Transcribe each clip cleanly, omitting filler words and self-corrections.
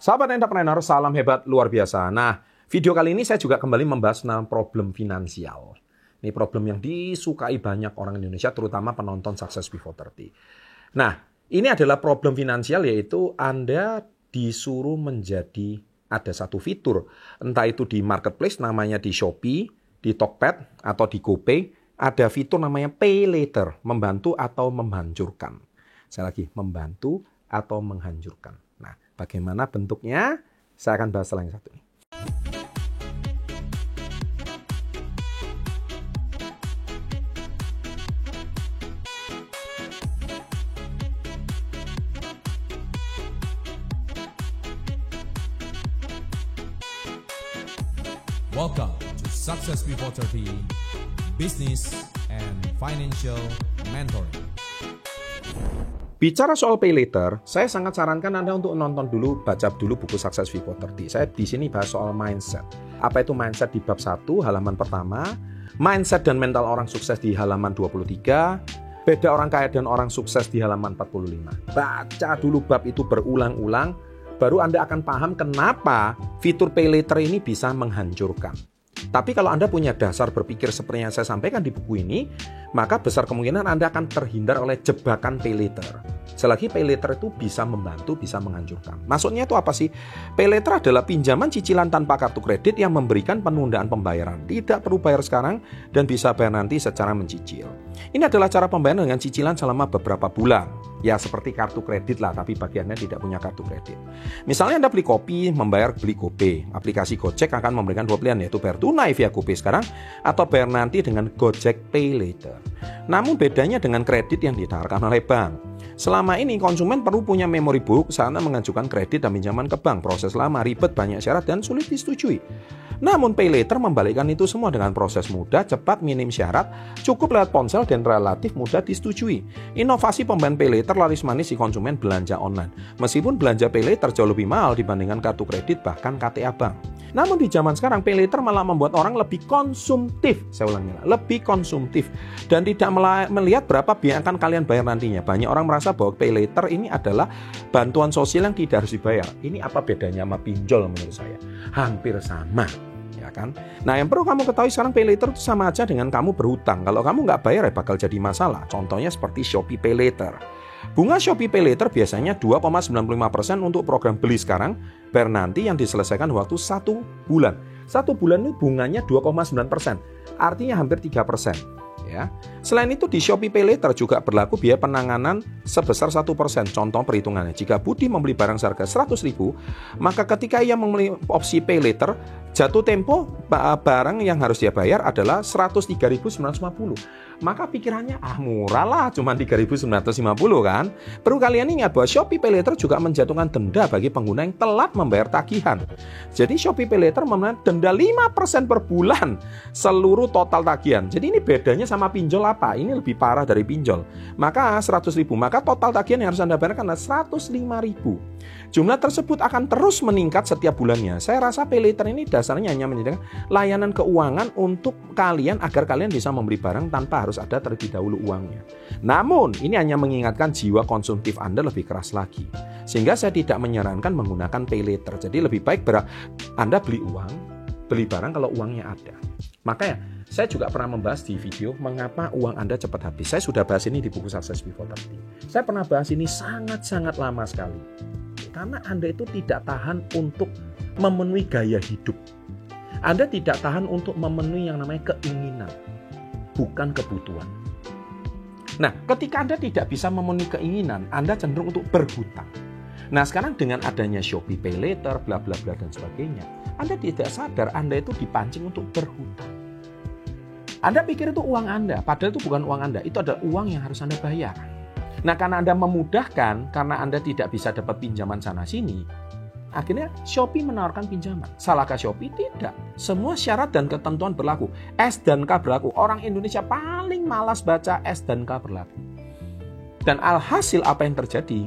Sahabat entrepreneur, salam hebat luar biasa. Nah, video kali ini saya juga kembali membahas tentang problem finansial. Ini problem yang disukai banyak orang Indonesia, terutama penonton Success Before 30. Nah, ini adalah problem finansial, yaitu Anda disuruh menjadi ada satu fitur. Entah itu di marketplace, namanya di Shopee, di Tokped, atau di GoPay. Ada fitur namanya Pay Later, membantu atau menghancurkan. Saya lagi, membantu atau menghancurkan. Nah, bagaimana bentuknya? Saya akan bahas setelah yang satu ini. Welcome to Success Before 30, Business and Financial Mentoring. Bicara soal pay later, saya sangat sarankan Anda untuk nonton dulu, baca dulu buku Success Before 30. Saya di sini bahas soal mindset. Apa itu mindset di bab 1, halaman pertama. Mindset dan mental orang sukses di halaman 23. Beda orang kaya dan orang sukses di halaman 45. Baca dulu bab itu berulang-ulang, baru Anda akan paham kenapa fitur pay later ini bisa menghancurkan. Tapi kalau Anda punya dasar berpikir seperti yang saya sampaikan di buku ini, maka besar kemungkinan Anda akan terhindar oleh jebakan pay later. Selagi pay later itu bisa membantu, bisa menghancurkan. Maksudnya itu apa sih? Pay later adalah pinjaman cicilan tanpa kartu kredit yang memberikan penundaan pembayaran. Tidak perlu bayar sekarang dan bisa bayar nanti secara mencicil. Ini adalah cara pembayaran dengan cicilan selama beberapa bulan. Ya seperti kartu kredit lah, tapi bagiannya tidak punya kartu kredit. Misalnya Anda beli kopi, membayar beli GoPay. Aplikasi Gojek akan memberikan dua pilihan, yaitu bayar tunai via GoPay sekarang atau bayar nanti dengan Gojek Pay Later. Namun bedanya dengan kredit yang ditawarkan oleh bank. Selama ini konsumen perlu punya memory book saat mengajukan kredit dan pinjaman ke bank. Proses lama, ribet, banyak syarat dan sulit disetujui. Namun Pay Later membalikkan itu semua dengan proses mudah, cepat, minim syarat, cukup lewat ponsel dan relatif mudah disetujui. Inovasi pembayaran Pay Later laris manis di konsumen belanja online. Meskipun belanja Pay Later jauh lebih mahal dibandingkan kartu kredit bahkan KTA bank. Namun di zaman sekarang Pay Later malah membuat orang lebih konsumtif. Saya ulangi, lebih konsumtif dan tidak melihat berapa biaya yang akan kalian bayar nantinya. Banyak orang merasa bahwa Pay Later ini adalah bantuan sosial yang tidak harus dibayar. Ini apa bedanya sama pinjol menurut saya? Hampir sama. Ya kan? Nah, yang perlu kamu ketahui sekarang Pay Later itu sama aja dengan kamu berhutang. Kalau kamu nggak bayar ya bakal jadi masalah. Contohnya seperti Shopee Pay Later. Bunga Shopee Pay Later biasanya 2,95% untuk program beli sekarang, bayar nanti yang diselesaikan waktu 1 bulan. 1 bulan itu bunganya 2,9%, artinya hampir 3%. Ya. Selain itu di Shopee Pay Later juga berlaku biaya penanganan sebesar 1%. Contoh perhitungannya, jika Budi membeli barang seharga 100.000, maka ketika ia membeli opsi Pay Later, jatuh tempo barang yang harus dia bayar adalah 103.950. Maka pikirannya, murah lah, cuma 3.950 kan. Perlu kalian ingat bahwa Shopee Pay Later juga menjatuhkan denda bagi pengguna yang telat membayar tagihan. Jadi Shopee Pay Later memberikan denda 5% per bulan seluruh total tagihan. Jadi ini bedanya sama pinjol apa? Ini lebih parah dari pinjol. Maka 100.000, maka total tagihan yang harus Anda bayarkan adalah 105.000. Jumlah tersebut akan terus meningkat setiap bulannya. Saya rasa Pay Later ini dasarnya hanya menyediakan layanan keuangan untuk kalian agar kalian bisa membeli barang tanpa harus ada terlebih dahulu uangnya. Namun, ini hanya mengingatkan jiwa konsumtif Anda lebih keras lagi. Sehingga saya tidak menyarankan menggunakan Pay Later. Jadi lebih baik Anda beli barang kalau uangnya ada. Makanya, saya juga pernah membahas di video mengapa uang Anda cepat habis. Saya sudah bahas ini di buku Success Before 30. Saya pernah bahas ini sangat-sangat lama sekali. Karena Anda itu tidak tahan untuk memenuhi gaya hidup. Anda tidak tahan untuk memenuhi yang namanya keinginan, bukan kebutuhan. Nah, ketika Anda tidak bisa memenuhi keinginan, Anda cenderung untuk berhutang. Nah, sekarang dengan adanya Shopee Pay Later, bla bla bla dan sebagainya, Anda tidak sadar Anda itu dipancing untuk berhutang. Anda pikir itu uang Anda, padahal itu bukan uang Anda, itu adalah uang yang harus Anda bayar. Nah, karena Anda memudahkan, karena Anda tidak bisa dapat pinjaman sana-sini, akhirnya Shopee menawarkan pinjaman. Salahkah Shopee? Tidak. Semua syarat dan ketentuan berlaku. S dan K berlaku. Orang Indonesia paling malas baca S dan K berlaku. Dan alhasil apa yang terjadi?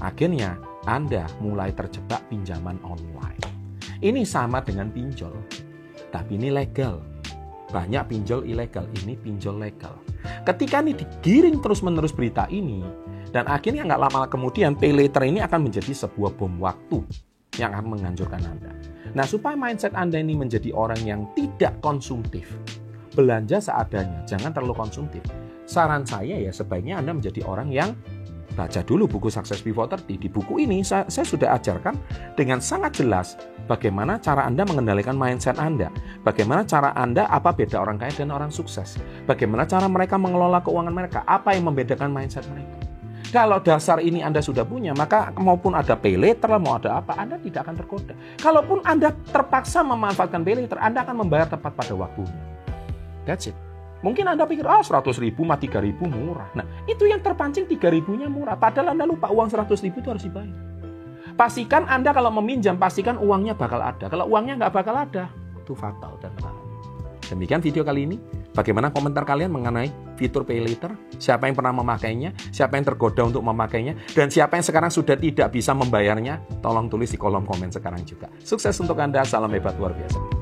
Akhirnya Anda mulai terjebak pinjaman online. Ini sama dengan pinjol, tapi ini legal. Banyak pinjol ilegal, ini pinjol legal. Ketika ini digiring terus-menerus berita ini, dan akhirnya nggak lama kemudian Pay Later ini akan menjadi sebuah bom waktu. yang akan menghancurkan Anda. Nah, supaya mindset Anda ini menjadi orang yang tidak konsumtif, belanja seadanya, jangan terlalu konsumtif. Saran saya ya sebaiknya Anda menjadi orang yang baca dulu buku Success Before 30. Di buku ini saya sudah ajarkan dengan sangat jelas bagaimana cara Anda mengendalikan mindset Anda. Bagaimana cara Anda, apa beda orang kaya dan orang sukses. Bagaimana cara mereka mengelola keuangan mereka, apa yang membedakan mindset mereka. Kalau dasar ini Anda sudah punya, maka maupun ada pay later, mau ada apa, Anda tidak akan tergoda. Kalaupun Anda terpaksa memanfaatkan pay later, Anda akan membayar tepat pada waktunya. That's it. Mungkin Anda pikir, 100.000 mah 3.000 murah. Nah, itu yang terpancing 3.000-nya murah. Padahal Anda lupa uang 100.000 itu harus dibayar. Pastikan Anda kalau meminjam, pastikan uangnya bakal ada. Kalau uangnya nggak bakal ada, itu fatal dan bahaya. Demikian video kali ini. Bagaimana komentar kalian mengenai fitur pay later? Siapa yang pernah memakainya? Siapa yang tergoda untuk memakainya? Dan siapa yang sekarang sudah tidak bisa membayarnya? Tolong tulis di kolom komen sekarang juga. Sukses untuk Anda. Salam hebat luar biasa.